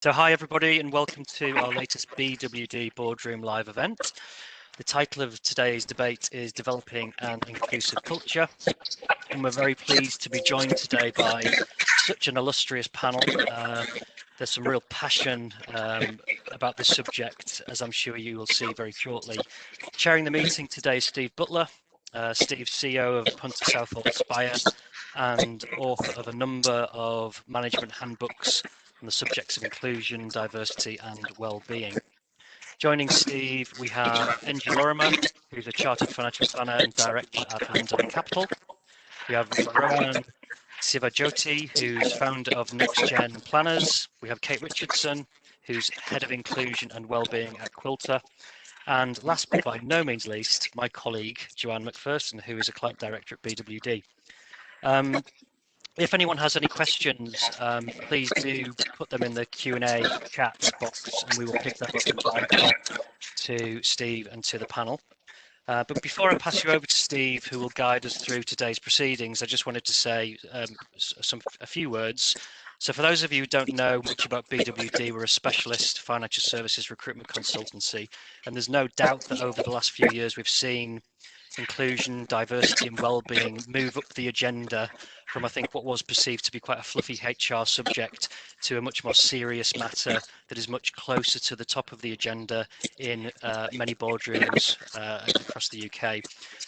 So hi everybody and welcome to our latest BWD Boardroom live event. The title of today's debate is Developing an Inclusive Culture, and we're very pleased to be joined today by such an illustrious panel. There's some real passion about this subject, as I'm sure you will see very shortly. Chairing the meeting today is Steve Butler. Steve, CEO of Punter Southall Aspire and author of a number of management handbooks on the subjects of inclusion, diversity and well-being. Joining Steve, we have Lorimer, who's a chartered financial planner and director at London Capital. We have Rohan Sivajoti, who's founder of NextGen Planners. We have Kate Richardson, who's head of inclusion and well-being at Quilter. And last but by no means least, my colleague, Joanne McPherson, who is a client director at BWD. If anyone has any questions, please do put them in the Q&A chat box and we will pick them up and put them to Steve and to the panel. But before I pass you over to Steve, who will guide us through today's proceedings, I just wanted to say a few words. So for those of you who don't know much about BWD, we're a specialist financial services recruitment consultancy, and there's no doubt that over the last few years we've seen inclusion, diversity and well-being move up the agenda from, I think, what was perceived to be quite a fluffy HR subject to a much more serious matter that is much closer to the top of the agenda in many boardrooms across the UK.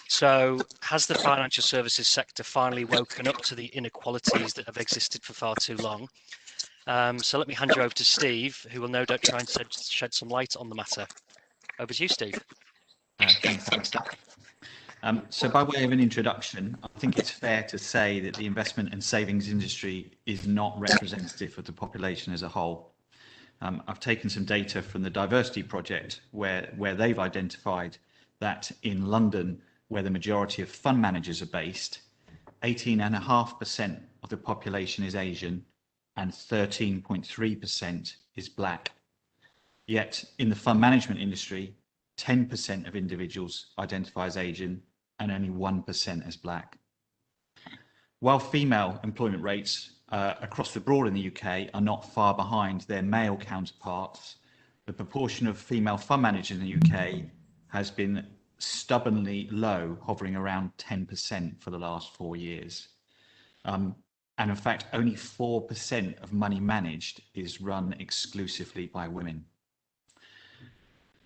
So has the financial services sector finally woken up to the inequalities that have existed for far too long? So let me hand you over to Steve, who will no doubt try and shed some light on the matter. Over to you, Steve. Thanks, Alistair. So by way of an introduction, I think it's fair to say that the investment and savings industry is not representative of the population as a whole. I've taken some data from the Diversity Project where they've identified that in London, where the majority of fund managers are based, 18.5% of the population is Asian and 13.3% is black. Yet in the fund management industry, 10% of individuals identify as Asian and only 1% as black. While female employment rates across the board in the UK are not far behind their male counterparts, the proportion of female fund managers in the UK has been stubbornly low, hovering around 10% for the last 4 years. And in fact, only 4% of money managed is run exclusively by women.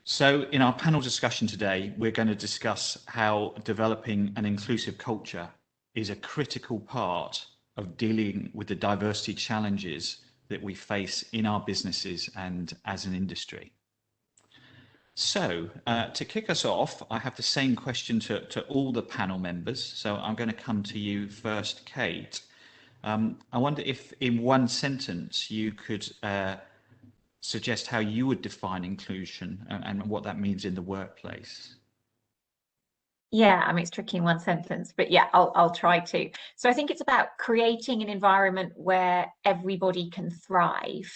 So in our panel discussion today, we're going to discuss how developing an inclusive culture is a critical part of dealing with the diversity challenges that we face in our businesses and as an industry. So to kick us off, I have the same question to all the panel members. So I'm going to come to you first, Kate. I wonder if in one sentence you could suggest how you would define inclusion and what that means in the workplace. Yeah, I mean, it's tricky in one sentence, but yeah, I'll try to. So I think it's about creating an environment where everybody can thrive,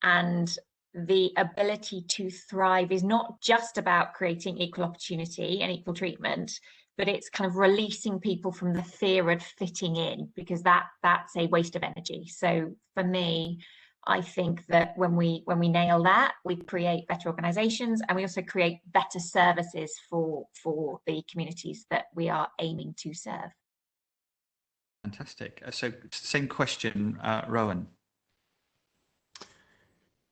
and the ability to thrive is not just about creating equal opportunity and equal treatment, but it's kind of releasing people from the fear of fitting in, because that's a waste of energy. So for me, I think that when we nail that, we create better organisations, and we also create better services for the communities that we are aiming to serve. Fantastic. So same question, Rohan.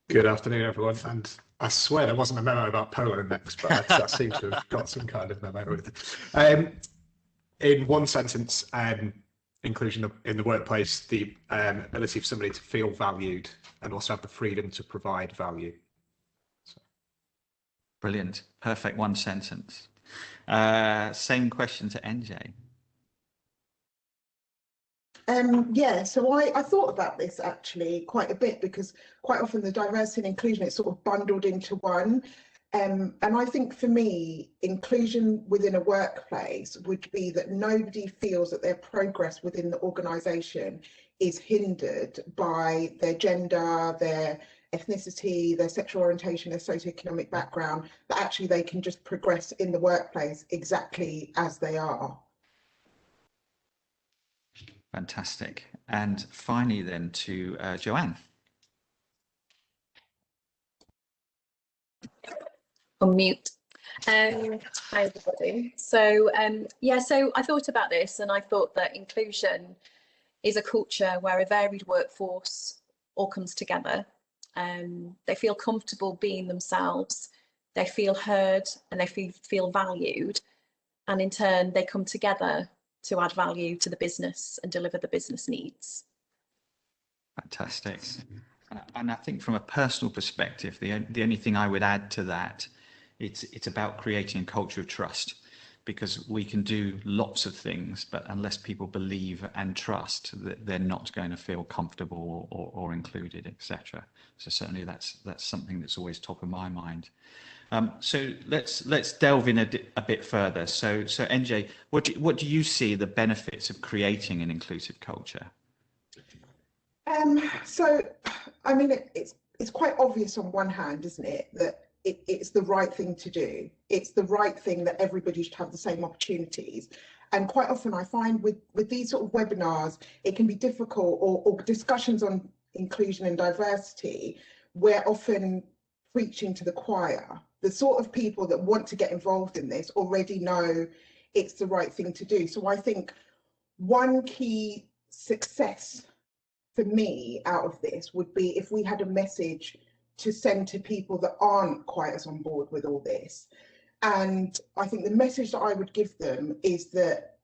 Good afternoon, everyone. And I swear there wasn't a memo about Poland next, but I seem to have got some kind of memo with it. In one sentence, inclusion in the workplace, the ability for somebody to feel valued and also have the freedom to provide value. So. Brilliant. Perfect one sentence. Same question to NJ. Yeah, so I thought about this actually quite a bit, because quite often the diversity and inclusion is sort of bundled into one. And I think for me, inclusion within a workplace would be that nobody feels that their progress within the organisation is hindered by their gender, their ethnicity, their sexual orientation, their socioeconomic background, that actually they can just progress in the workplace exactly as they are. Fantastic. And finally then to Joanne. Unmute. Hi everybody. So so I thought about this, and I thought that inclusion is a culture where a varied workforce all comes together. They feel comfortable being themselves, they feel heard, and they feel valued, and in turn they come together to add value to the business and deliver the business needs. Fantastic. And I think from a personal perspective, the only thing I would add to that, it's about creating a culture of trust, because we can do lots of things, but unless people believe and trust, that they're not going to feel comfortable or included, etc. So certainly that's something that's always top of my mind. So let's delve in a bit further. So NJ, what do you see the benefits of creating an inclusive culture? So, I mean, it's quite obvious on one hand, isn't it, that it's the right thing to do. It's the right thing that everybody should have the same opportunities. And quite often I find with these sort of webinars, it can be difficult, or discussions on inclusion and diversity, we're often preaching to the choir. The sort of people that want to get involved in this already know it's the right thing to do. So I think one key success for me out of this would be if we had a message to send to people that aren't quite as on board with all this. And I think the message that I would give them is that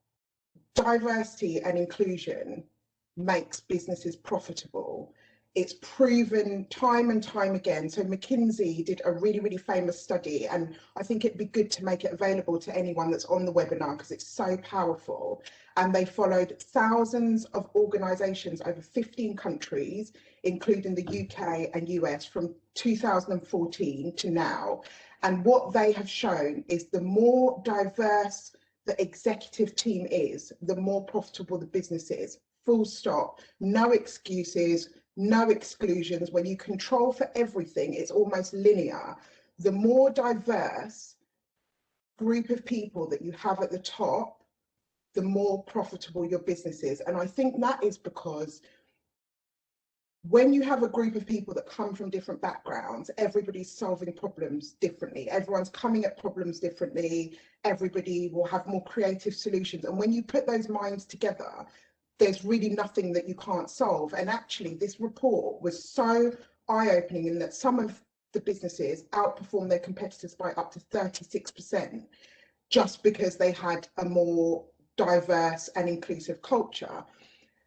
diversity and inclusion makes businesses profitable. It's proven time and time again. So McKinsey did a really, really famous study, and I think it'd be good to make it available to anyone that's on the webinar because it's so powerful. And they followed thousands of organisations over 15 countries, including the UK and US, from 2014 to now. And what they have shown is the more diverse the executive team is, the more profitable the business is. Full stop. No excuses, no exclusions. When you control for everything, it's almost linear. The more diverse group of people that you have at the top, the more profitable your business is. And I think that is because when you have a group of people that come from different backgrounds, everybody's solving problems differently. Everyone's coming at problems differently. Everybody will have more creative solutions. And when you put those minds together, there's really nothing that you can't solve. And actually, this report was so eye-opening in that some of the businesses outperformed their competitors by up to 36%, just because they had a more diverse and inclusive culture.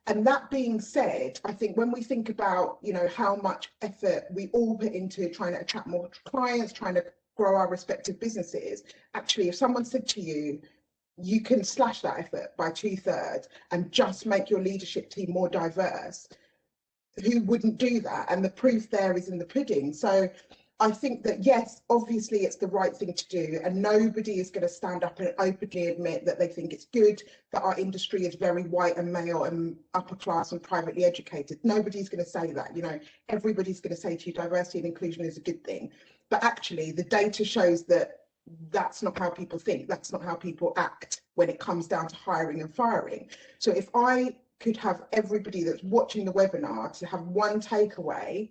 And that being said, I think when we think about, you know, how much effort we all put into trying to attract more clients, trying to grow our respective businesses, actually, if someone said to you, you can slash that effort by 2/3 and just make your leadership team more diverse, who wouldn't do that? And the proof there is in the pudding. So I think that, yes, obviously it's the right thing to do, and nobody is going to stand up and openly admit that they think it's good that our industry is very white and male and upper class and privately educated. Nobody's going to say that. You know, everybody's going to say to you diversity and inclusion is a good thing. But actually, the data shows that that's not how people think. That's not how people act when it comes down to hiring and firing. So if I could have everybody that's watching the webinar to have one takeaway,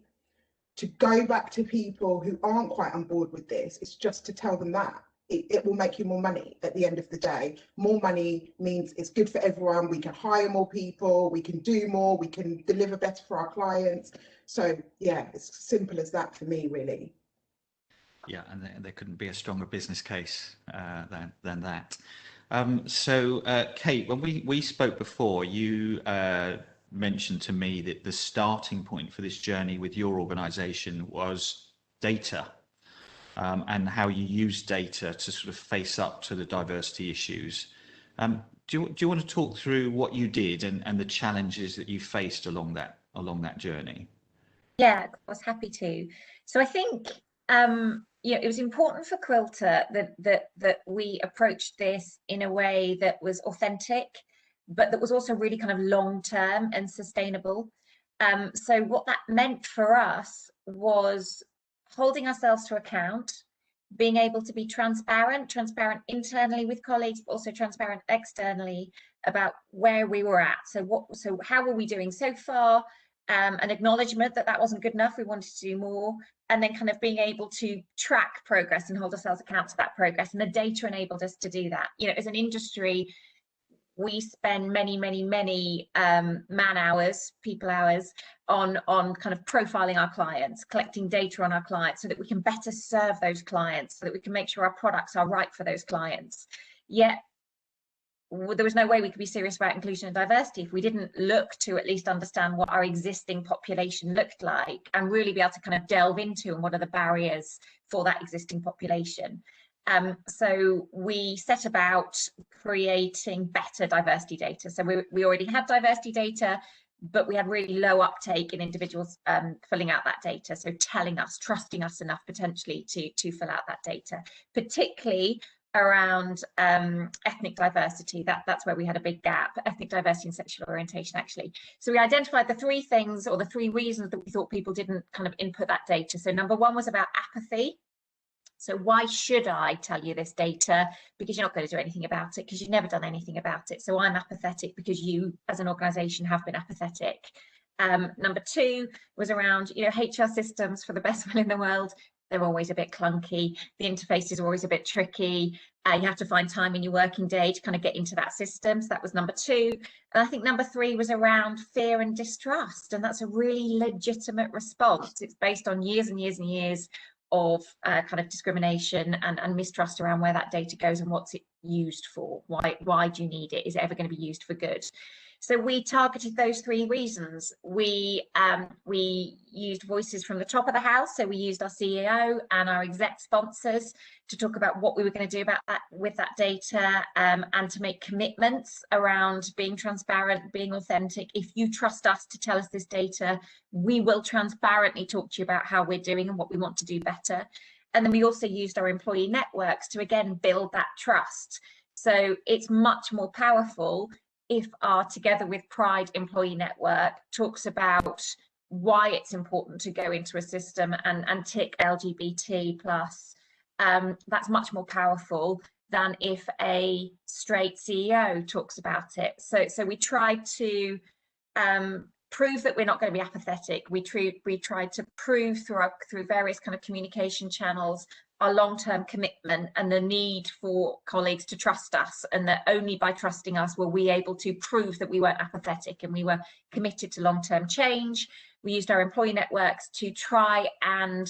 to go back to people who aren't quite on board with this, it's just to tell them that it will make you more money at the end of the day. More money means it's good for everyone. We can hire more people, we can do more, we can deliver better for our clients. So yeah, it's simple as that for me, really. Yeah, and there couldn't be a stronger business case than that. So Kate, when we spoke before, you mentioned to me that the starting point for this journey with your organisation was data, and how you use data to sort of face up to the diversity issues. Do you want to talk through what you did and the challenges that you faced along that journey? Yeah, I was happy to. So I think it was important for Quilter that we approached this in a way that was authentic, but that was also really kind of long-term and sustainable. So what that meant for us was holding ourselves to account, being able to be transparent internally with colleagues, but also transparent externally about where we were at. So how were we doing so far, an acknowledgement that that wasn't good enough, we wanted to do more, and then kind of being able to track progress and hold ourselves account to that progress. And the data enabled us to do that. You know, as an industry, we spend many man hours, people hours on kind of profiling our clients, collecting data on our clients so that we can better serve those clients, so that we can make sure our products are right for those clients. Yet there was no way we could be serious about inclusion and diversity if we didn't look to at least understand what our existing population looked like and really be able to kind of delve into and what are the barriers for that existing population. So we set about creating better diversity data. So we already had diversity data, but we had really low uptake in individuals filling out that data. So telling us, trusting us enough potentially to fill out that data, particularly around ethnic diversity. That's where we had a big gap, ethnic diversity and sexual orientation, actually. So we identified the three things, or the three reasons that we thought people didn't kind of input that data. So number one was about apathy. So why should I tell you this data? Because you're not going to do anything about it, because you've never done anything about it. So I'm apathetic because you as an organisation have been apathetic. Number two was around, you know, HR systems, for the best will in the world, they're always a bit clunky. The interfaces are always a bit tricky. You have to find time in your working day to kind of get into that system. So that was number two. And I think number three was around fear and distrust. And that's a really legitimate response. It's based on years and years and years of kind of discrimination and mistrust around where that data goes and what's it used for. Why do you need it? Is it ever going to be used for good? So we targeted those three reasons. We used voices from the top of the house. So we used our CEO and our exec sponsors to talk about what we were going to do about that with that data, and to make commitments around being transparent, being authentic. If you trust us to tell us this data, we will transparently talk to you about how we're doing and what we want to do better. And then we also used our employee networks to again build that trust. So it's much more powerful if our Together with Pride employee network talks about why it's important to go into a system and tick LGBT plus. That's much more powerful than if a straight CEO talks about it. So we tried to prove that we're not going to be apathetic. We tried to prove through various kind of communication channels our long-term commitment and the need for colleagues to trust us, and that only by trusting us were we able to prove that we weren't apathetic and we were committed to long-term change. We used our employee networks to try and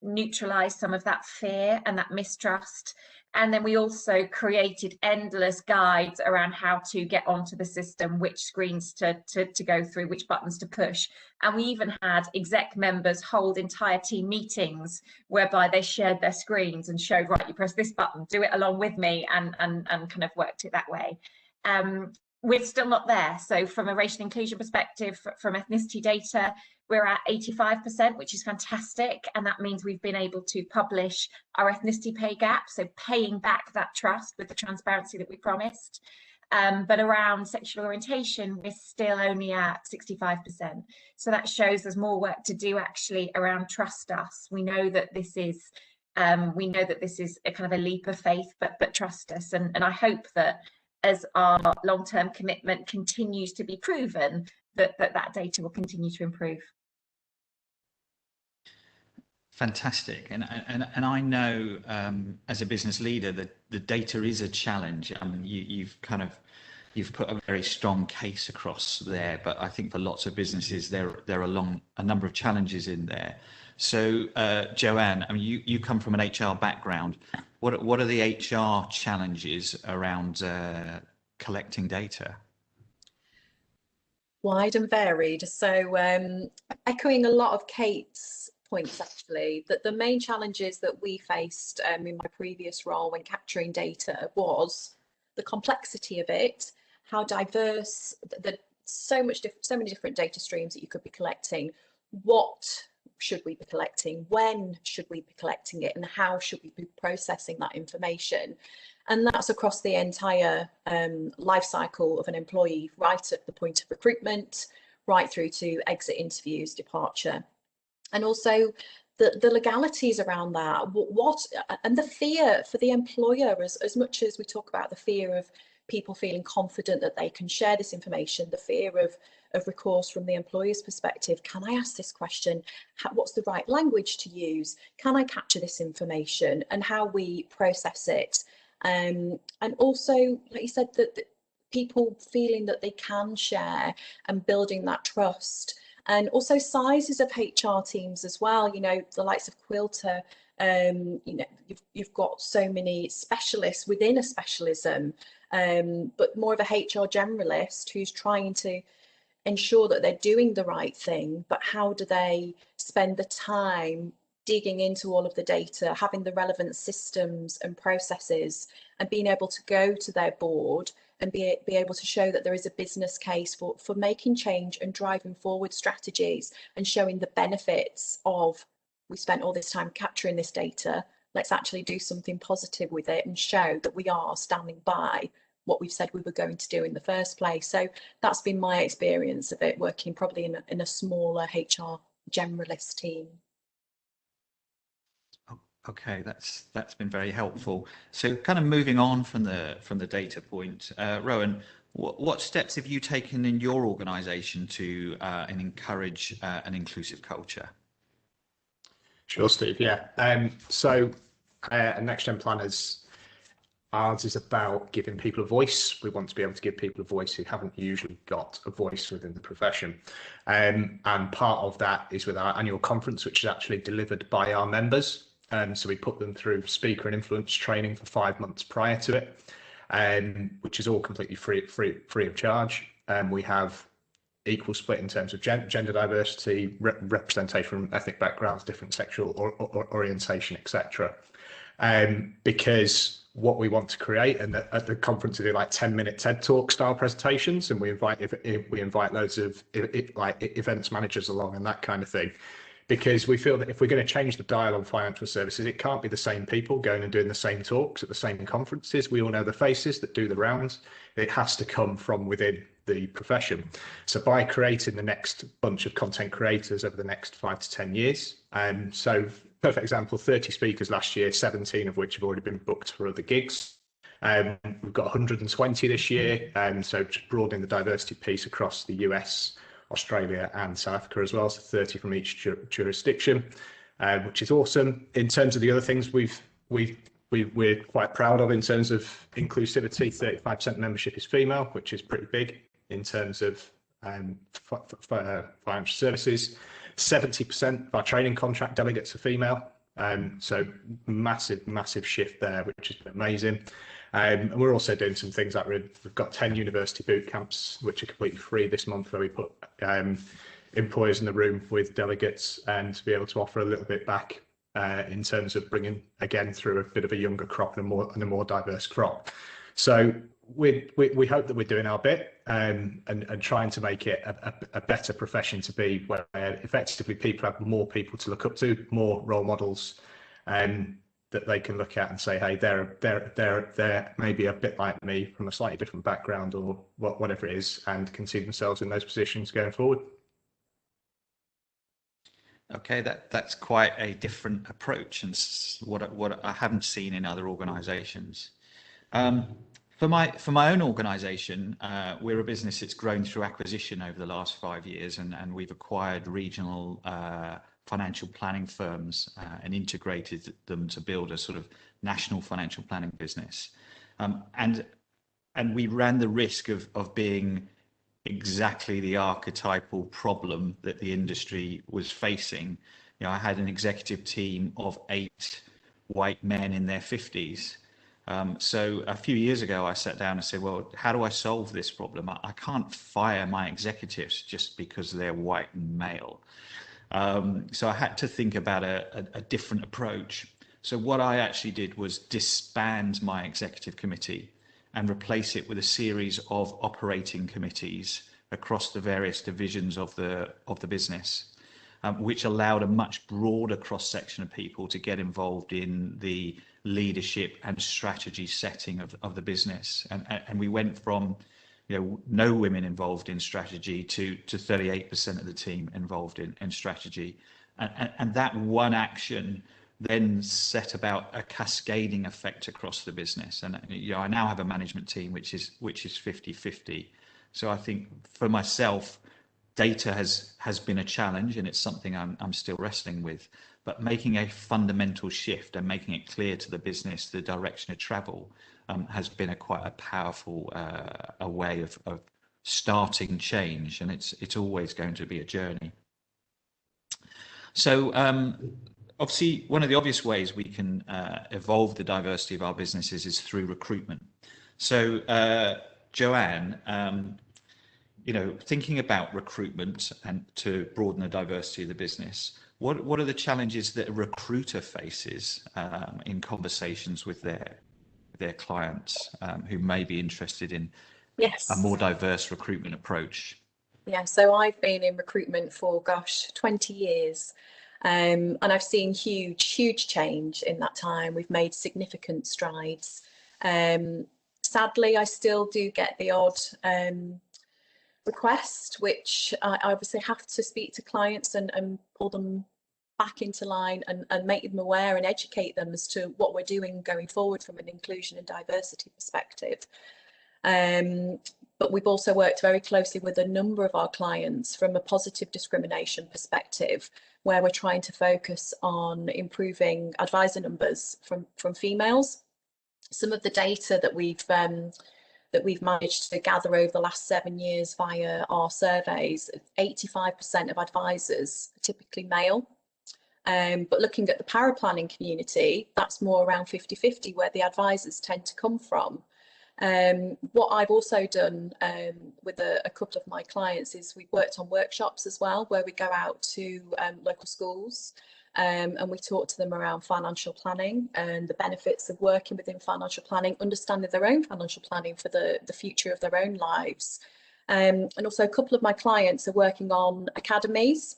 neutralize some of that fear and that mistrust. And then we also created endless guides around how to get onto the system, which screens to go through, which buttons to push. And we even had exec members hold entire team meetings whereby they shared their screens and showed, right, you press this button, do it along with me, and kind of worked it that way. We're still not there. So from a racial inclusion perspective, from ethnicity data, we're at 85%, which is fantastic. And that means we've been able to publish our ethnicity pay gap, so paying back that trust with the transparency that we promised. But around sexual orientation, we're still only at 65%. So that shows there's more work to do actually around trust us. We know that this is a kind of a leap of faith, but trust us. And I hope that as our long-term commitment continues to be proven, that data will continue to improve. Fantastic. And I know as a business leader that the data is a challenge. I mean, you've put a very strong case across there, but I think for lots of businesses there are a number of challenges in there. So Joanne, I mean, you come from an HR background. What are the HR challenges around collecting data? Wide and varied. So echoing a lot of Kate's points, actually, that the main challenges that we faced in my previous role when capturing data was the complexity of it, how diverse, so many different data streams that you could be collecting. What should we be collecting? When should we be collecting it? And how should we be processing that information? And that's across the entire life cycle of an employee, right at the point of recruitment, right through to exit interviews, departure. And also the legalities around that, and the fear for the employer, as much as we talk about the fear of people feeling confident that they can share this information, the fear of recourse from the employer's perspective. Can I ask this question? What's the right language to use? Can I capture this information? And how we process it. And also, like you said, that people feeling that they can share and building that trust. And also sizes of HR teams as well, you know, the likes of Quilter, you know, you've got so many specialists within a specialism, but more of a HR generalist who's trying to ensure that they're doing the right thing, but how do they spend the time digging into all of the data, having the relevant systems and processes, and being able to go to their board and be able to show that there is a business case for making change and driving forward strategies and showing the benefits of, we spent all this time capturing this data, let's actually do something positive with it and show that we are standing by what we've said we were going to do in the first place. So that's been my experience of it, working probably in a smaller HR generalist team. Okay, that's been very helpful. So kind of moving on from the data point, Rohan, what steps have you taken in your organisation to and encourage an inclusive culture? Sure, Steve. Yeah. So NextGen Planners, ours is about giving people a voice. We want to be able to give people a voice who haven't usually got a voice within the profession. And part of that is with our annual conference, which is actually delivered by our members. So we put them through speaker and influence training for 5 months prior to it, which is all completely free of charge. We have equal split in terms of gender diversity, representation from ethnic backgrounds, different sexual orientation, etc. Because what we want to create, and at the conference we do like 10-minute TED Talk style presentations, and we invite loads of like events managers along and that kind of thing. Because we feel that if we're going to change the dial on financial services, it can't be the same people going and doing the same talks at the same conferences. We all know the faces that do the rounds. It has to come from within the profession. So by creating the next bunch of content creators over the next 5 to 10 years, so perfect example, 30 speakers last year, 17 of which have already been booked for other gigs. We've got 120 this year, so just broadening the diversity piece across the US, Australia and South Africa as well, so 30 from each jurisdiction, which is awesome. In terms of the other things we're quite proud of in terms of inclusivity, 35% membership is female, which is pretty big in terms of financial services. 70% of our training contract delegates are female, so massive shift there, which has been amazing. And we're also doing some things like we've got 10 university boot camps, which are completely free this month, where we put employers in the room with delegates and to be able to offer a little bit back in terms of bringing, again, through a bit of a younger crop and a more diverse crop. So we hope that we're doing our bit and trying to make it a better profession to be, where effectively people have more people to look up to, more role models, that they can look at and say, hey, they're maybe a bit like me from a slightly different background or whatever it is, and can see themselves in those positions going forward. Okay, that's quite a different approach, and what I haven't seen in other organisations. For my own organisation, we're a business that's grown through acquisition over the last 5 years, and we've acquired regional financial planning firms and integrated them to build a sort of national financial planning business. And we ran the risk of being exactly the archetypal problem that the industry was facing. You know, I had an executive team of 8 white men in their 50s. So a few years ago, I sat down and said, well, how do I solve this problem? I can't fire my executives just because they're white and male. So I had to think about a different approach. So what I actually did was disband my executive committee and replace it with a series of operating committees across the various divisions of the business, which allowed a much broader cross-section of people to get involved in the leadership and strategy setting of the business. And we went from, you know, no women involved in strategy to 38% of the team involved in strategy. And that one action then set about a cascading effect across the business. And I now have a management team which is 50-50. So I think for myself, data has been a challenge, and it's something I'm still wrestling with. But making a fundamental shift and making it clear to the business the direction of travel has been quite a powerful a way of starting change, and it's always going to be a journey. So obviously, one of the obvious ways we can evolve the diversity of our businesses is through recruitment. So Joanne, thinking about recruitment and to broaden the diversity of the business, what are the challenges that a recruiter faces in conversations with their clients who may be interested in a more diverse recruitment approach? Yeah, so I've been in recruitment for 20 years, and I've seen huge change in that time. We've made significant strides. Sadly, I still do get the odd request, which I obviously have to speak to clients and pull them back into line and make them aware and educate them as to what we're doing going forward from an inclusion and diversity perspective. But we've also worked very closely with a number of our clients from a positive discrimination perspective, where we're trying to focus on improving advisor numbers from females. Some of the data that we've managed to gather over the last 7 years via our surveys, 85% of advisors are typically male. But looking at the paraplanning community, that's more around 50-50 where the advisors tend to come from. What I've also done with a couple of my clients is we've worked on workshops as well, where we go out to local schools and we talk to them around financial planning and the benefits of working within financial planning, understanding their own financial planning for the future of their own lives. And also a couple of my clients are working on academies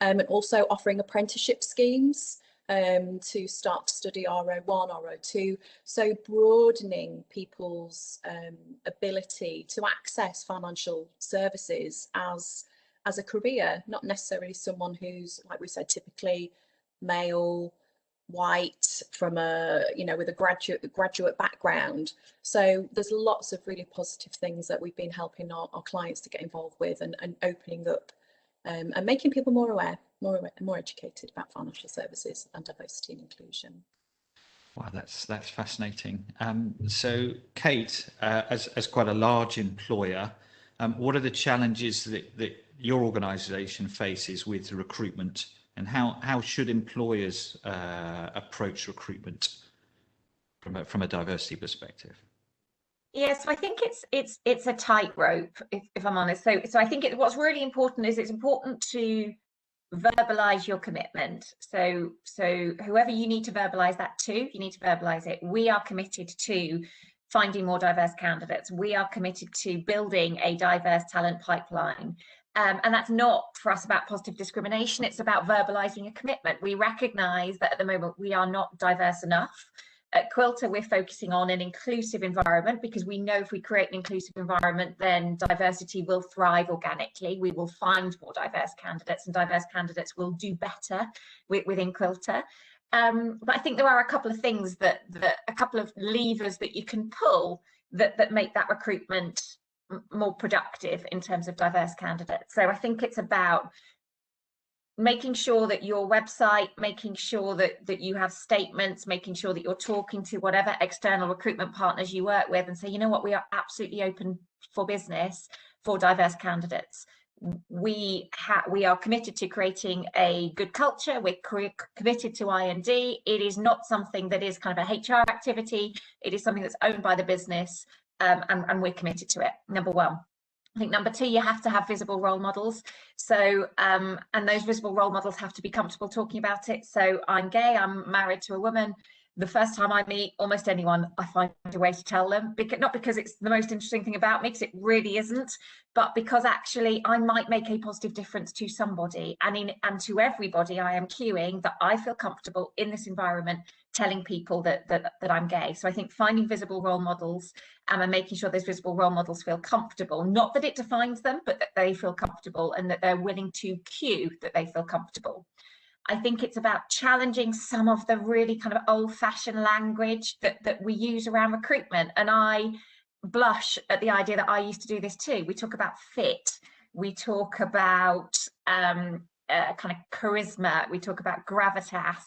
and also offering apprenticeship schemes to start to study RO1, RO2, so broadening people's ability to access financial services as a career, not necessarily someone who's, like we said, typically male, white, from a with a graduate background. So there's lots of really positive things that we've been helping our clients to get involved with and opening up and making people more aware, more educated about financial services and diversity and inclusion. Wow, that's fascinating. So Kate, as quite a large employer, what are the challenges that your organisation faces with recruitment, and how should employers approach recruitment from a diversity perspective? Yes, so I think it's a tightrope, if I'm honest. So I think what's really important is it's important to verbalise your commitment. So whoever you need to verbalise that to, you need to verbalise it. We are committed to finding more diverse candidates. We are committed to building a diverse talent pipeline. And that's not for us about positive discrimination. It's about verbalising a commitment. We recognise that at the moment we are not diverse enough. At Quilter, we're focusing on an inclusive environment because we know if we create an inclusive environment, then diversity will thrive organically. We will find more diverse candidates, and diverse candidates will do better within Quilter. But I think there are a couple of things a couple of levers that you can pull that make that recruitment more productive in terms of diverse candidates. So I think it's about making sure that your website, making sure that you have statements, making sure that you're talking to whatever external recruitment partners you work with and say, you know what, we are absolutely open for business for diverse candidates. We are committed to creating a good culture. We're committed to I&D. It is not something that is kind of a HR activity. It is something that's owned by the business, and we're committed to it, number one. I think number two, you have to have visible role models. So, and those visible role models have to be comfortable talking about it. So I'm gay, I'm married to a woman. The first time I meet almost anyone, I find a way to tell them, not because it's the most interesting thing about me, because it really isn't, but because actually I might make a positive difference to somebody, and to everybody I am cueing that I feel comfortable in this environment telling people that I'm gay. So I think finding visible role models and making sure those visible role models feel comfortable, not that it defines them, but that they feel comfortable and that they're willing to cue that they feel comfortable. I think it's about challenging some of the really kind of old-fashioned language that we use around recruitment. And I blush at the idea that I used to do this too. We talk about fit, we talk about kind of charisma, we talk about gravitas.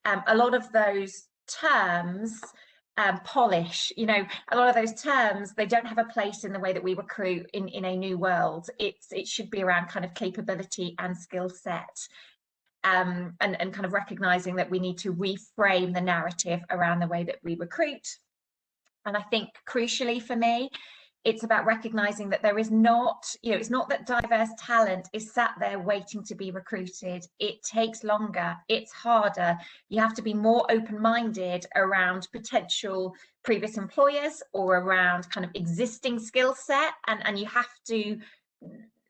A lot of those terms, polish, you know, a lot of those terms, they don't have a place in the way that we recruit in a new world. It should be around kind of capability and skill set. And kind of recognizing that we need to reframe the narrative around the way that we recruit. And I think crucially for me, it's about recognizing that there is not, you know, it's not that diverse talent is sat there waiting to be recruited. It takes longer, it's harder. You have to be more open-minded around potential previous employers or around kind of existing skill set, and you have to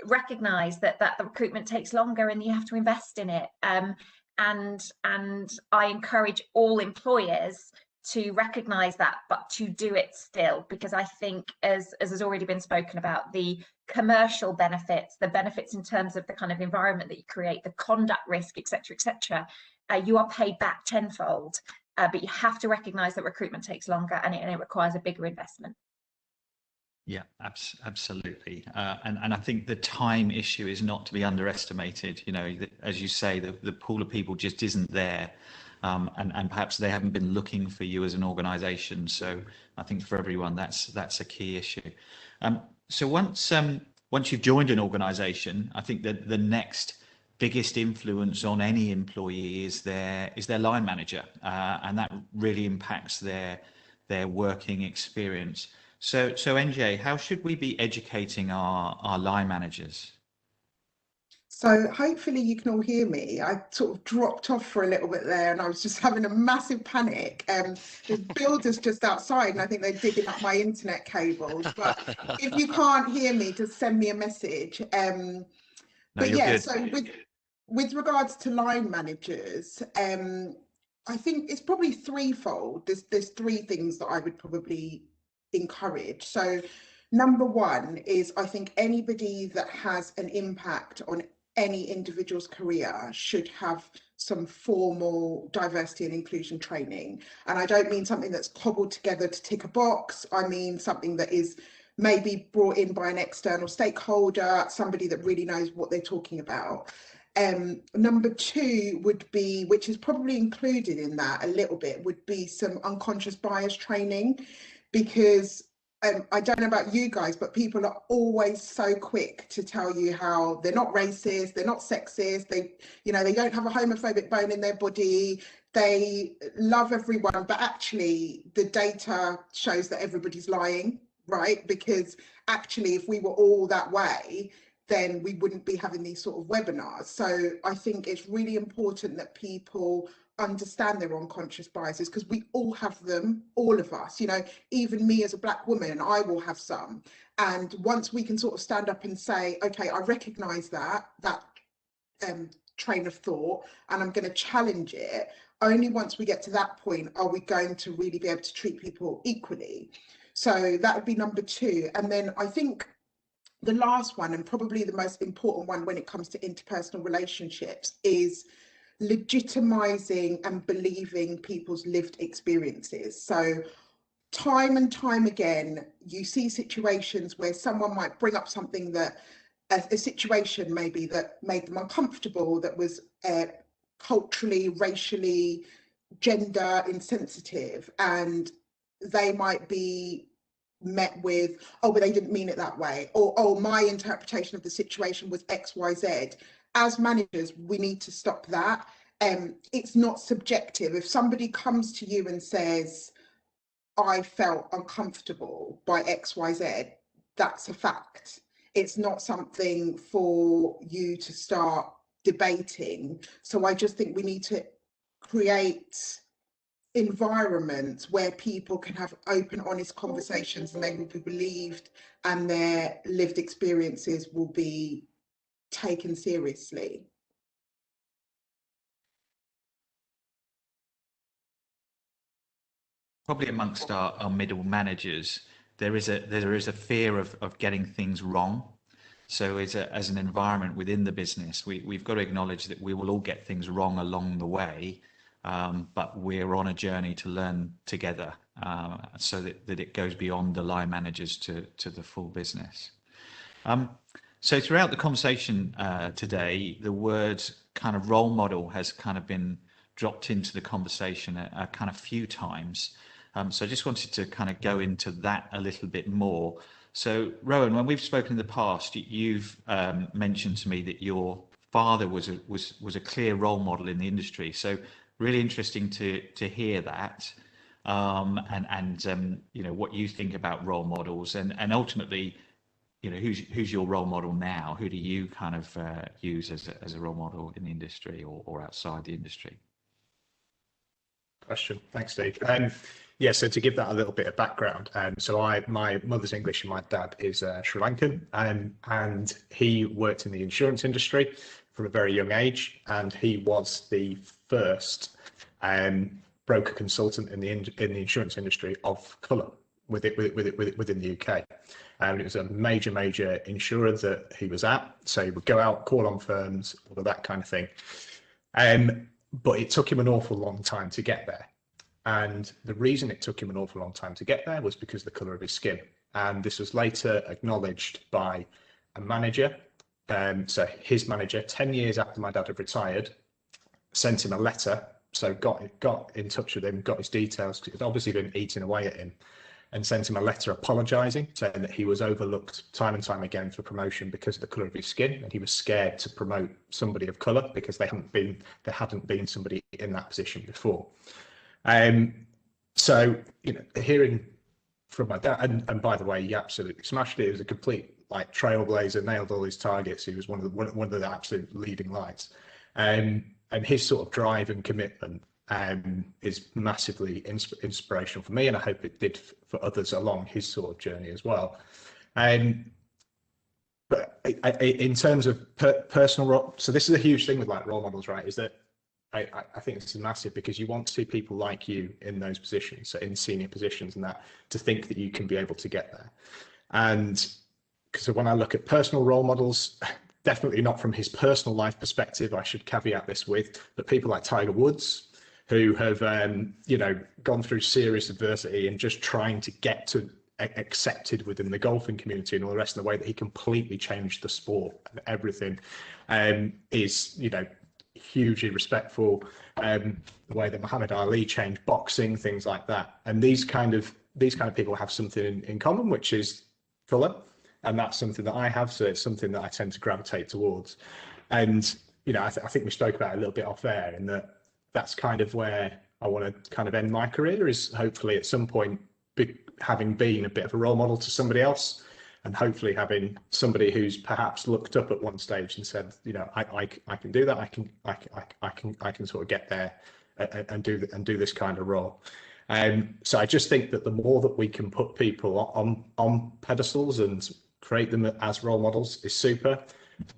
recognize that the recruitment takes longer and you have to invest in it. And I encourage all employers to recognize that, but to do it still, because I think, as has already been spoken about, the commercial benefits, the benefits in terms of the kind of environment that you create, the conduct risk, etc., you are paid back tenfold. But you have to recognize that recruitment takes longer and it requires a bigger investment. Yeah, absolutely. And I think the time issue is not to be underestimated. You know, as you say, the pool of people just isn't there. And perhaps they haven't been looking for you as an organisation. So I think for everyone, that's a key issue. So once you've joined an organisation, I think that the next biggest influence on any employee is their line manager, and that really impacts their working experience. So NJ, how should we be educating our line managers? So hopefully you can all hear me. I sort of dropped off for a little bit there and I was just having a massive panic. There's builders just outside and I think they're digging up my internet cables. But if you can't hear me, just send me a message. But yeah, good. So with regards to line managers, I think it's probably threefold. There's three things that I would probably encourage. So number one is, I think anybody that has an impact on any individual's career should have some formal diversity and inclusion training. And I don't mean something that's cobbled together to tick a box. I mean something that is maybe brought in by an external stakeholder, somebody that really knows what they're talking about. Number two would be, which is probably included in that a little bit, would be some unconscious bias training, because I don't know about you guys, but people are always so quick to tell you how they're not racist, they're not sexist, they don't have a homophobic bone in their body, they love everyone, but actually the data shows that everybody's lying, right? Because actually, if we were all that way, then we wouldn't be having these sort of webinars. So I think it's really important that people understand their unconscious biases, because we all have them, all of us, you know, even me as a Black woman, I will have some. And once we can sort of stand up and say, okay, I recognize that train of thought and I'm going to challenge it, only once we get to that point are we going to really be able to treat people equally. So that would be number two. And then I think the last one, and probably the most important one when it comes to interpersonal relationships, is legitimizing and believing people's lived experiences. So time and time again, you see situations where someone might bring up something that, a situation maybe that made them uncomfortable, that was culturally, racially, gender insensitive, and they might be met with, oh, but they didn't mean it that way, or, oh, my interpretation of the situation was XYZ. As managers, we need to stop that. It's not subjective. If somebody comes to you and says, I felt uncomfortable by XYZ, that's a fact. It's not something for you to start debating. So I just think we need to create environments where people can have open, honest conversations and they will be believed and their lived experiences will be taken seriously. Probably amongst our middle managers, there is a fear of getting things wrong. So as an environment within the business, we've got to acknowledge that we will all get things wrong along the way, but we're on a journey to learn together, so that it goes beyond the line managers to the full business. So throughout the conversation today, the word kind of role model has kind of been dropped into the conversation a kind of few times. So I just wanted to kind of go into that a little bit more. So Rohan, when we've spoken in the past, you've mentioned to me that your father was a clear role model in the industry. So really interesting to hear that, and you know, what you think about role models, and ultimately, you know, who's your role model now? Who do you kind of use as a role model in the industry or outside the industry? Question. Thanks, Steve. Yeah, so to give that a little bit of background, so my mother's English and my dad is Sri Lankan, and he worked in the insurance industry from a very young age, and he was the first broker consultant in the insurance industry of colour within the UK. And it was a major insurer that he was at, so he would go out, call on firms, all of that kind of thing. But it took him an awful long time to get there. And the reason it took him an awful long time to get there was because of the colour of his skin. And this was later acknowledged by a manager. So his manager, 10 years after my dad had retired, sent him a letter. So got in touch with him, got his details, because it had obviously been eating away at him, and sent him a letter apologising, saying that he was overlooked time and time again for promotion because of the colour of his skin, and he was scared to promote somebody of colour because there hadn't been somebody in that position before. So, you know, hearing from my dad, and by the way, he absolutely smashed it. He was a complete like trailblazer, nailed all his targets. He was one of the absolute leading lights, and his sort of drive and commitment is massively inspirational for me, and I hope it did for others along his sort of journey as well. But in terms of personal role, so this is a huge thing with like role models, right? Is that I think this is massive, because you want to see people like you in those positions, so in senior positions, and that to think that you can be able to get there. And so when I look at personal role models, definitely not from his personal life perspective, I should caveat this with, but people like Tiger Woods, who have, you know, gone through serious adversity and just trying to get to accepted within the golfing community and all the rest of the way that he completely changed the sport and everything, is, you know, hugely respectful. The way that Muhammad Ali changed boxing, things like that. And these kind of people have something in common, which is colour. And that's something that I have, so it's something that I tend to gravitate towards. And, you know, I think we spoke about it a little bit off air, in that that's kind of where I want to kind of end my career, is hopefully at some point having been a bit of a role model to somebody else, and hopefully having somebody who's perhaps looked up at one stage and said, you know, I can do that, I can sort of get there and do this kind of role. So I just think that the more that we can put people on pedestals and create them as role models is super,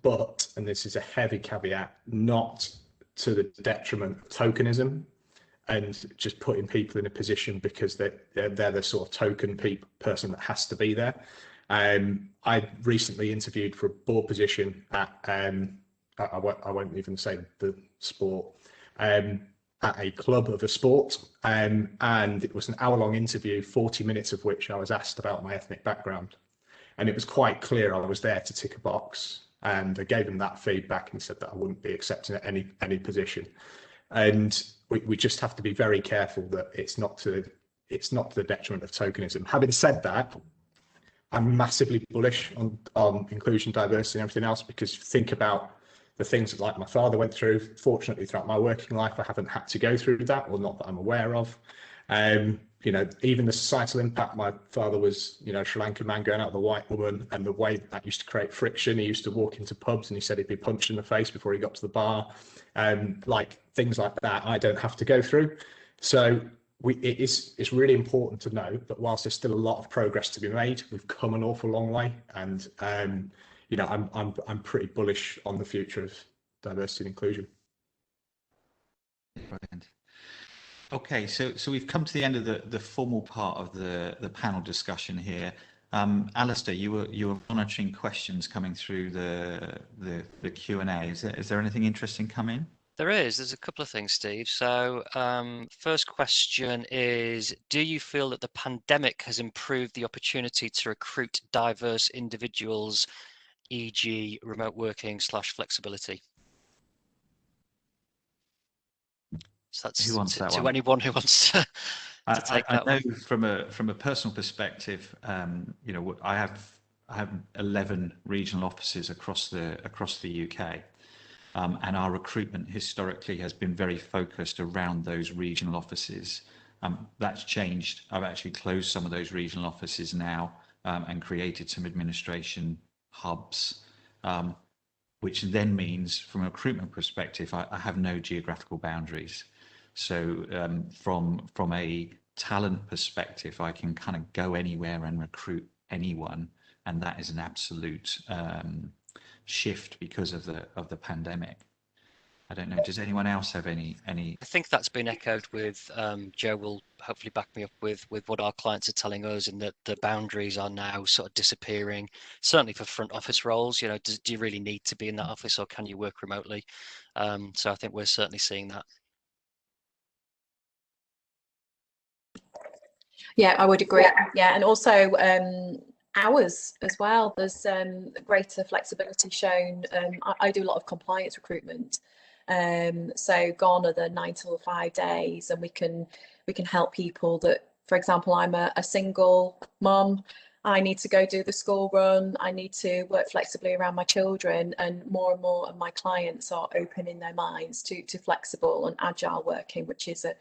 but, and this is a heavy caveat, not to the detriment of tokenism and just putting people in a position because they're the sort of token person that has to be there. I recently interviewed for a board position at I won't even say the sport, at a club of a sport, and it was an hour-long interview, 40 minutes of which I was asked about my ethnic background, and it was quite clear I was there to tick a box, and I gave them that feedback and said that I wouldn't be accepting at any position. And we just have to be very careful that it's not to the detriment of tokenism. Having said that, I'm massively bullish on inclusion, diversity and everything else, because think about the things that like my father went through. Fortunately, throughout my working life, I haven't had to go through that, or not that I'm aware of. You know, even the societal impact, my father was, you know, Sri Lankan man going out with a white woman, and the way that used to create friction. He used to walk into pubs and he said he'd be punched in the face before he got to the bar. Like things like that, I don't have to go through. So it's really important to know that whilst there's still a lot of progress to be made, we've come an awful long way, and you know, I'm pretty bullish on the future of diversity and inclusion. Brilliant. Okay, so we've come to the end of the formal part of the panel discussion here. Alistair, you were monitoring questions coming through the Q&A. Is there anything interesting coming? There's a couple of things, Steve. So first question is, do you feel that the pandemic has improved the opportunity to recruit diverse individuals, e.g. remote working / flexibility? So that's Who wants that to one? anyone who wants to take that I know one. from a personal perspective, you know, I have 11 regional offices across the UK. And our recruitment historically has been very focused around those regional offices. That's changed. I've actually closed some of those regional offices now and created some administration hubs, which then means from a recruitment perspective, I have no geographical boundaries. So from a talent perspective, I can kind of go anywhere and recruit anyone. And that is an absolute shift because of the pandemic. I don't know. Does anyone else have any? I think that's been echoed with Joe will hopefully back me up with what our clients are telling us, and that the boundaries are now sort of disappearing. Certainly for front office roles, you know, do you really need to be in that office, or can you work remotely? So I think we're certainly seeing that. Yeah, I would agree. Yeah, and also hours as well. There's greater flexibility shown. I do a lot of compliance recruitment. So gone are the 9 till 5 days, and we can help people that, for example, I'm a single mum. I need to go do the school run. I need to work flexibly around my children, and more of my clients are opening their minds to flexible and agile working, which is a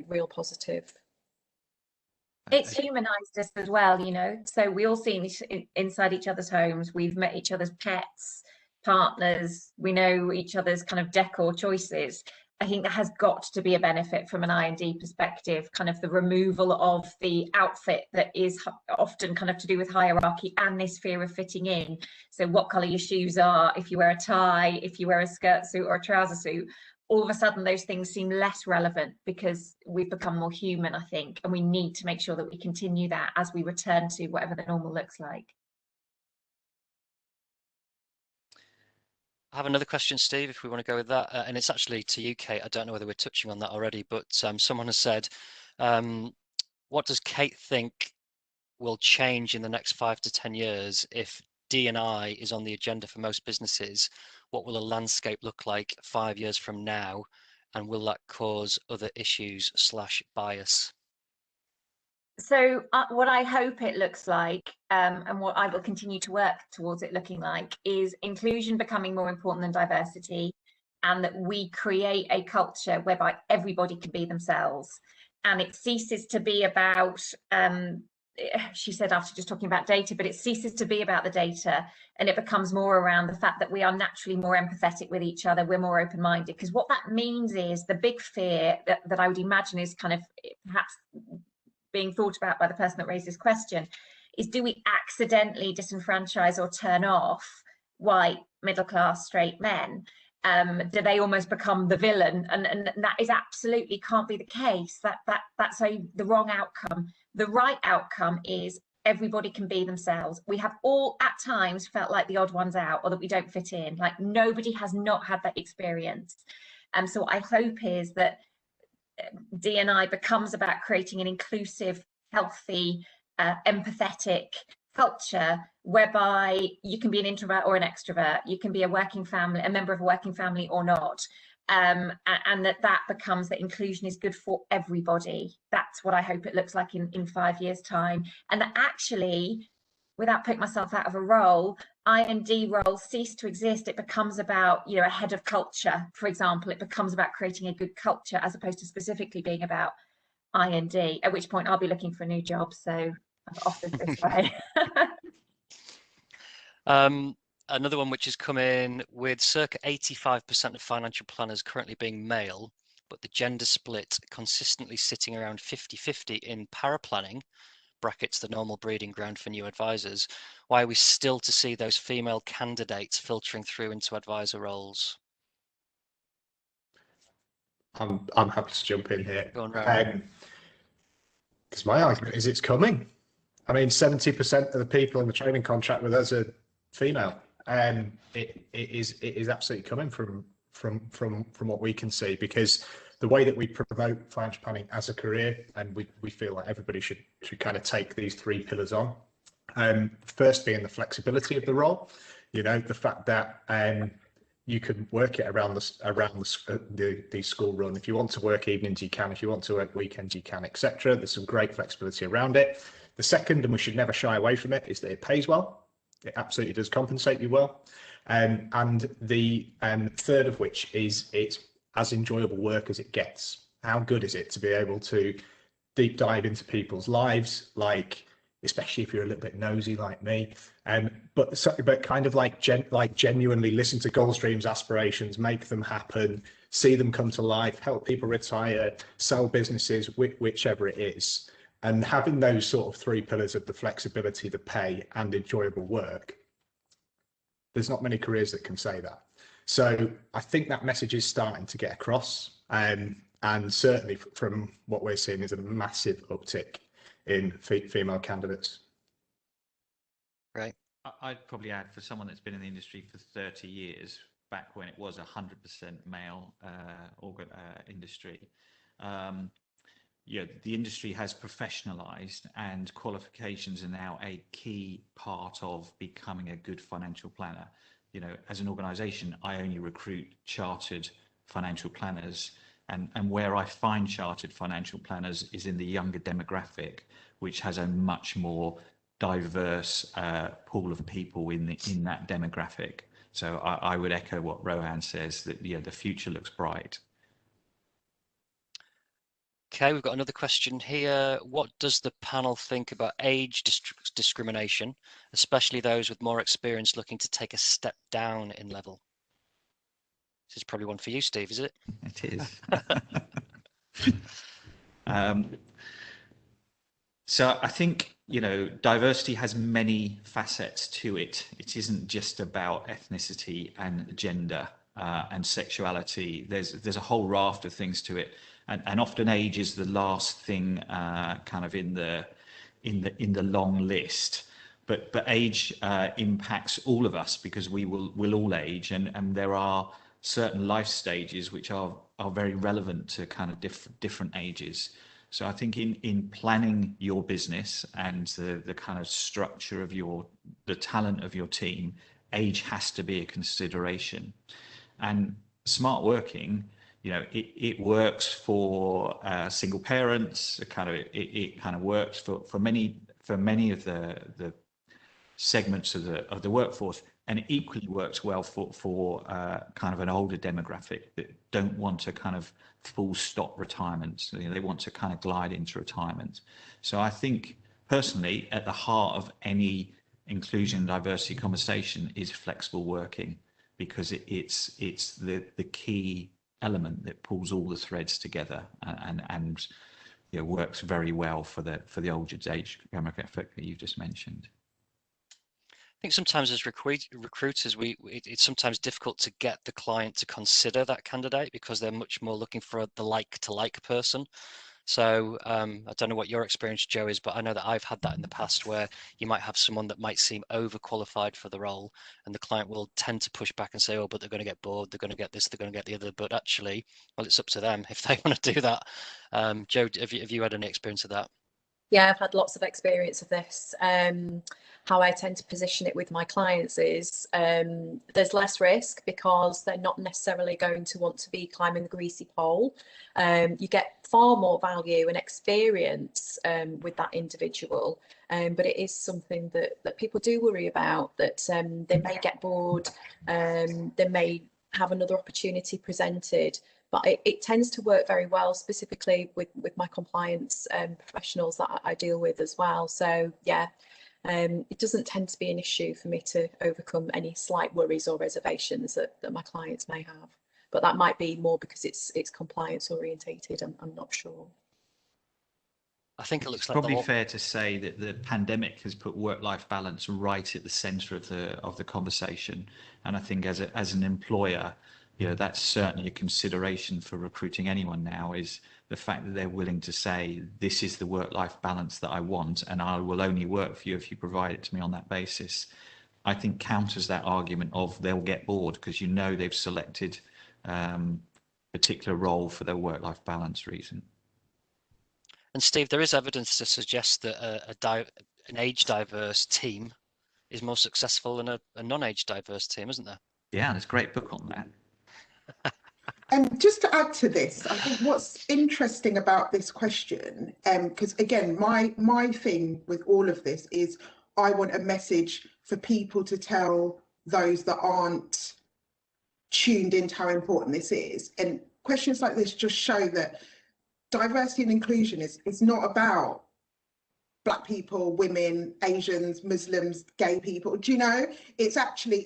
real positive. It's humanized us as well, you know. So we all see inside each other's homes. We've met each other's pets, partners. We know each other's kind of decor choices. I think that has got to be a benefit from an I&D perspective, kind of the removal of the outfit that is often kind of to do with hierarchy and this fear of fitting in. So what colour your shoes are, if you wear a tie, if you wear a skirt suit or a trouser suit, all of a sudden those things seem less relevant because we've become more human, I think, and we need to make sure that we continue that as we return to whatever the normal looks like. I have another question, Steve, if we want to go with that, and it's actually to you, Kate. I don't know whether we're touching on that already, but someone has said, what does Kate think will change in the next 5 to 10 years if D&I is on the agenda for most businesses? What will a landscape look like 5 years from now, and will that cause other issues / bias? So what I hope it looks like, and what I will continue to work towards it looking like, is inclusion becoming more important than diversity, and that we create a culture whereby everybody can be themselves, and it ceases to be about, she said after just talking about data, but it ceases to be about the data, and it becomes more around the fact that we are naturally more empathetic with each other, we're more open-minded. Because what that means is the big fear that I would imagine is kind of perhaps being thought about by the person that raised this question is, do we accidentally disenfranchise or turn off white, middle class, straight men? Do they almost become the villain? And that is absolutely can't be the case. That's the wrong outcome. The right outcome is everybody can be themselves. We have all at times felt like the odd ones out, or that we don't fit in. Like nobody has not had that experience. And so what I hope is that D&I becomes about creating an inclusive, healthy, empathetic culture whereby you can be an introvert or an extrovert, you can be a member of a working family or not, and that becomes that inclusion is good for everybody. That's what I hope it looks like in 5 years' time, and that actually, without putting myself out of a role, I&D roles cease to exist. It becomes about, you know, a head of culture, for example. It becomes about creating a good culture as opposed to specifically being about I&D, at which point I'll be looking for a new job. So I've offered this way. Another one which has come in with circa 85% of financial planners currently being male, but the gender split consistently sitting around 50-50 in paraplanning, brackets the normal breeding ground for new advisors. Why are we still to see those female candidates filtering through into advisor roles? I'm happy to jump in here. Go on, Rohan. Because my argument is it's coming. I mean, 70% of the people in the training contract with us are female, and it is absolutely coming from what we can see, because the way that we promote financial planning as a career, and we feel like everybody should kind of take these 3 pillars on. First being the flexibility of the role, you know, the fact that you can work it around the school run. If you want to work evenings, you can. If you want to work weekends, you can, etc. There's some great flexibility around it. The second, and we should never shy away from it, is that it pays well. It absolutely does compensate you well. And the third of which is it's as enjoyable work as it gets. How good is it to be able to deep dive into people's lives, like, especially if you're a little bit nosy like me, but kind of like genuinely listen to goal streams, aspirations, make them happen, see them come to life, help people retire, sell businesses, whichever it is. And having those sort of 3 pillars of the flexibility, the pay, and enjoyable work, there's not many careers that can say that. So I think that message is starting to get across, and certainly from what we're seeing is a massive uptick in female candidates. Right. I'd probably add, for someone that's been in the industry for 30 years, back when it was 100% male industry, yeah, the industry has professionalized, and qualifications are now a key part of becoming a good financial planner. You know, as an organization, I only recruit chartered financial planners, and where I find chartered financial planners is in the younger demographic, which has a much more diverse pool of people in that demographic. So I would echo what Rohan says, that yeah, the future looks bright. Okay, we've got another question here. What does the panel think about age discrimination, especially those with more experience looking to take a step down in level? This is probably one for you, Steve, is it? It is. So I think, you know, diversity has many facets to it. It isn't just about ethnicity and gender and sexuality. There's a whole raft of things to it. And often age is the last thing kind of in the long list, but age impacts all of us, because we'll all age, and there are certain life stages which are very relevant to kind of different ages. So I think in planning your business and the kind of structure of the talent of your team, age has to be a consideration. And smart working, you know, it works for single parents. It kind of works for many of the segments of the workforce, and it equally works well for kind of an older demographic that don't want to kind of full stop retirement. So, you know, they want to kind of glide into retirement. So I think personally, at the heart of any inclusion and diversity conversation is flexible working, because it's the key element that pulls all the threads together and you know, works very well for the older age demographic that you've just mentioned. I think sometimes as recruiters, it's sometimes difficult to get the client to consider that candidate, because they're much more looking for the like person. So I don't know what your experience, Joe, is, but I know that I've had that in the past, where you might have someone that might seem overqualified for the role, and the client will tend to push back and say, oh, but they're going to get bored, they're going to get this, they're going to get the other. But actually, well, it's up to them if they want to do that. Joe, have you had any experience of that? Yeah, I've had lots of experience of this. How I tend to position it with my clients is there's less risk, because they're not necessarily going to want to be climbing the greasy pole. You get far more value and experience with that individual, but it is something that people do worry about, that they may get bored, they may have another opportunity presented. But it tends to work very well, specifically with my compliance professionals that I deal with as well. So yeah, it doesn't tend to be an issue for me to overcome any slight worries or reservations that my clients may have. But that might be more because it's compliance orientated. I'm not sure. I think it looks like probably fair to say that the pandemic has put work-life balance right at the centre of the conversation. And I think as an employer, that's certainly a consideration for recruiting anyone now, is the fact that they're willing to say, this is the work-life balance that I want, and I will only work for you if you provide it to me on that basis. I think counters that argument of they'll get bored because they've selected a particular role for their work-life balance reason. And Steve, there is evidence to suggest that an age-diverse team is more successful than a non-age diverse team, isn't there? Yeah, there's a great book on that. And just to add to this, I think what's interesting about this question, because again, my thing with all of this is I want a message for people to tell those that aren't tuned into how important this is. And questions like this just show that diversity and inclusion is not about Black people, women, Asians, Muslims, gay people. Do you know? It's actually,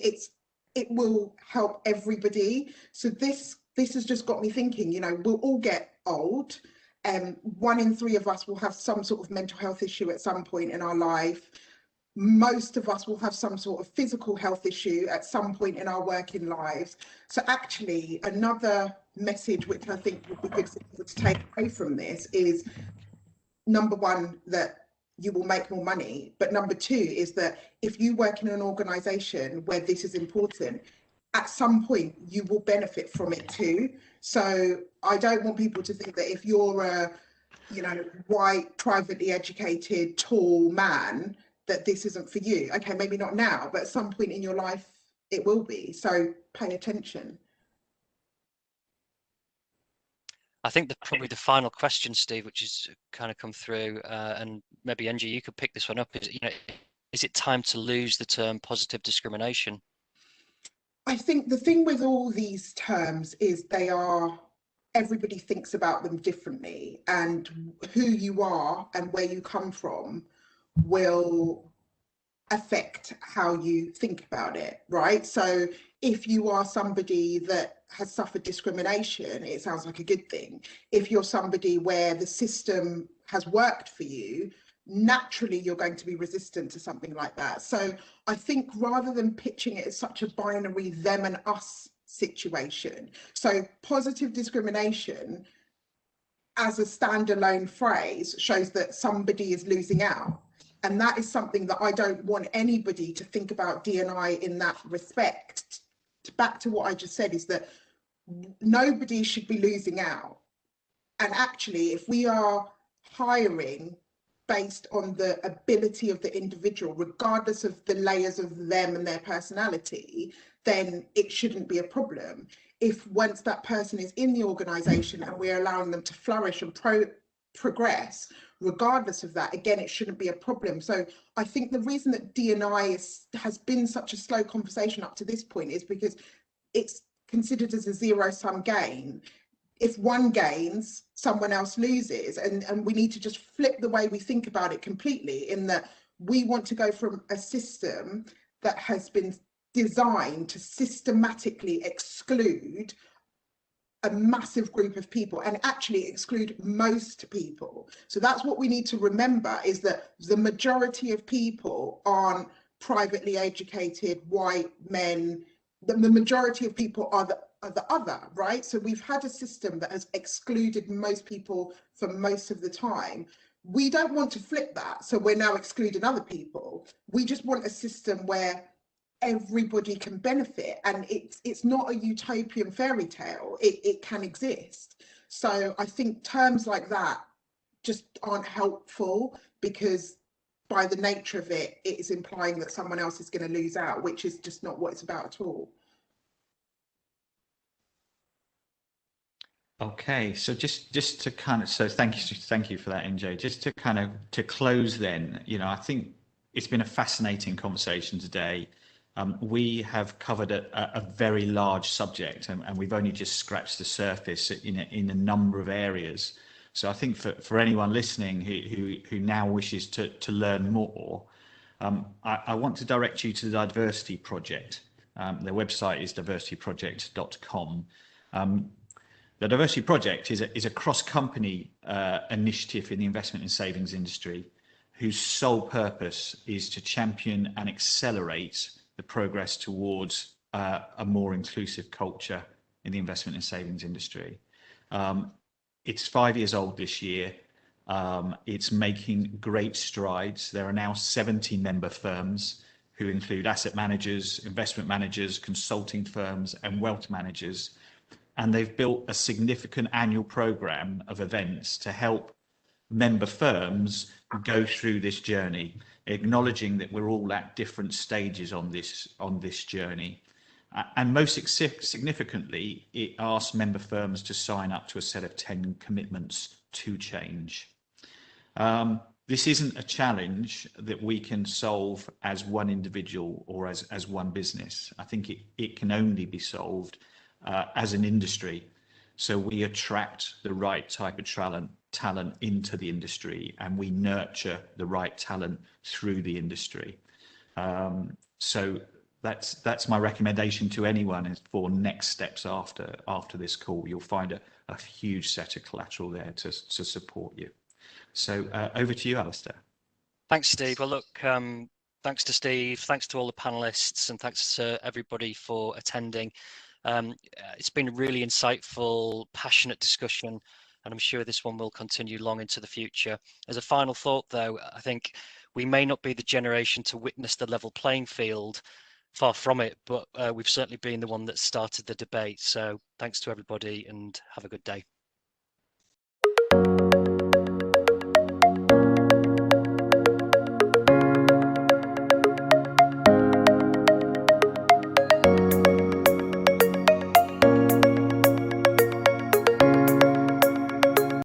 it will help everybody. So this has just got me thinking, we'll all get old. 1 in 3 of us will have some sort of mental health issue at some point in our life. Most of us will have some sort of physical health issue at some point in our working lives. So actually, another message which I think would be good for people to take away from this is, number one, that you will make more money. But number 2 is that if you work in an organisation where this is important, at some point you will benefit from it too. So I don't want people to think that if you're a, white, privately educated, tall man, that this isn't for you. Okay, maybe not now, but at some point in your life it will be. So pay attention. I think probably the final question, Steve, which has kind of come through, and maybe Angie, you could pick this one up, is it time to lose the term positive discrimination? I think the thing with all these terms is everybody thinks about them differently, and who you are and where you come from will affect how you think about it, right? So if you are somebody that has suffered discrimination, it sounds like a good thing. If you're somebody where the system has worked for you, naturally you're going to be resistant to something like that. So I think rather than pitching it as such a binary them and us situation, so positive discrimination as a standalone phrase shows that somebody is losing out. And that is something that I don't want anybody to think about D&I in that respect. Back to what I just said, is that nobody should be losing out. And actually, if we are hiring based on the ability of the individual, regardless of the layers of them and their personality, then it shouldn't be a problem. If once that person is in the organisation and we're allowing them to flourish and progress, regardless of that, again, it shouldn't be a problem. So I think the reason that D&I has been such a slow conversation up to this point is because it's considered as a zero-sum game. If one gains, someone else loses, and we need to just flip the way we think about it completely, in that we want to go from a system that has been designed to systematically exclude a massive group of people and actually exclude most people. So that's what we need to remember, is that the majority of people aren't privately educated white men. The majority of people are the other, right? So we've had a system that has excluded most people for most of the time. We don't want to flip that, so we're now excluding other people. We just want a system where everybody can benefit, and it's not a utopian fairy tale. It can exist. So I think terms like that just aren't helpful, because by the nature of it, it is implying that someone else is going to lose out, which is just not what it's about at all. Okay, so just to kind of, so thank you for that, NJ. Just to kind of to close then, I think it's been a fascinating conversation today. We have covered a very large subject, and we've only just scratched the surface in a number of areas. So I think for anyone listening who now wishes to learn more, I want to direct you to the Diversity Project. Their website is diversityproject.com. The Diversity Project is a cross-company initiative in the investment and savings industry, whose sole purpose is to champion and accelerate the progress towards a more inclusive culture in the investment and savings industry. It's 5 years old this year. It's making great strides. There are now 70 member firms who include asset managers, investment managers, consulting firms, and wealth managers. And they've built a significant annual program of events to help member firms go through this journey, acknowledging that we're all at different stages on this journey. And most significantly, it asks member firms to sign up to a set of 10 commitments to change. This isn't a challenge that we can solve as one individual or as one business. I think it can only be solved as an industry. So we attract the right type of talent into the industry, and we nurture the right talent through the industry. So that's my recommendation to anyone is for next steps after this call. You'll find a huge set of collateral there to support you. So over to you, Alistair. Thanks, Steve. Well, look, thanks to Steve, thanks to all the panelists, and thanks to everybody for attending. It's been a really insightful, passionate discussion, and I'm sure this one will continue long into the future. As a final thought, though, I think we may not be the generation to witness the level playing field, far from it, but we've certainly been the one that started the debate. So thanks to everybody, and have a good day.